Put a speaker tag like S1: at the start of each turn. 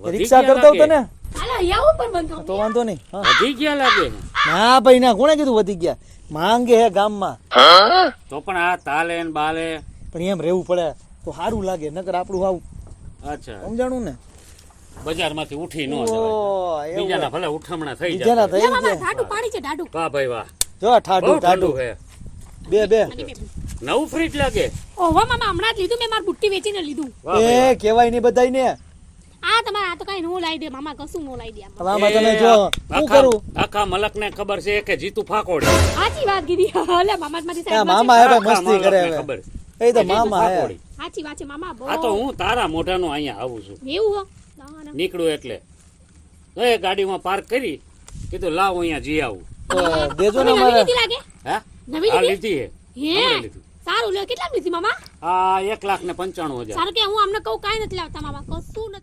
S1: રિક્ષા કરતો તો ને
S2: હાલો આવો પણ બંધો
S1: તો વાંધો નહીં. હા.
S3: વધી ગયા લાગે
S1: ના ભાઈ ના, કોણે કીધું વધી ગયા? માંગે હે ગામમાં,
S3: તો પણ આ તાલે ને બાલે
S1: પણ એમ રહેવું પડે તો સારું લાગે, નકર આપણું આવું
S3: અચ્છા
S1: સમજાણું ને.
S3: બજારમાંથી ઉઠી ન
S1: ઓ,
S3: જવાય
S1: એવું.
S3: બીજાના ભલે ઉઠમણા થઈ
S1: બીજાના
S3: જાય
S1: થઈ
S2: મામા
S1: ગયા.
S2: ઢાડુ પાડી છે ઢાડુ
S3: વાહ ભાઈ વાહ
S1: જો ઠાડું
S3: બહુ ઠંડુ
S1: ઠાડું
S3: છે
S1: બે
S3: નવું ફ્રીજ લાગે
S2: ઓહો મામા હમણાં જ લીધું મેં મારી બુટ્ટી વેચીને લીધું
S3: વાહ ભાઈ વાહ.
S1: એ કહેવાય નહીં બધાય ને.
S2: આ તમારે આ તો કઈ નો લાવી દે મામા કશું નો લાવી દે આમાં.
S1: હવે આમાં તમે
S3: એ
S1: જો શું
S3: આખા-
S1: કરું?
S3: આખા મલકને ખબર છે કે જીતું ફાકોડી
S2: સાચી વાત કીધી હલે મામા જ મારી
S1: આ
S2: સાઈડ
S1: મામા હે ભાઈ,
S3: આખા
S1: મસ્તી કરે
S3: મલકને
S1: હવે.
S3: ખબર
S1: એ તો
S3: જીતું
S1: મામા હે.
S3: ફાકોડી.
S2: સાચી વાત છે મામા બહુ
S3: આ તો હું તારા મોઢાનું અહીંયા આવું છું
S2: એવું હો ના, ના.
S3: નીકળું એટલે એ ગાડીમાં પાર્ક કરી કીધું લાવ અહીંયા જી આવું
S1: તો દેજો
S2: તમે
S1: ને
S2: નવી
S1: મારે.
S2: લીધી લાગે
S3: હા
S2: નવી
S3: આ
S2: લીધી
S3: લીધી હે
S2: હે
S3: હમણાં લીધી.
S2: સારું લે કેટલા લીધી મામા
S3: આ 1,95,000
S2: સારું કે હું અમને કહું કાઈ નથી લાવતા મામા કશું નથી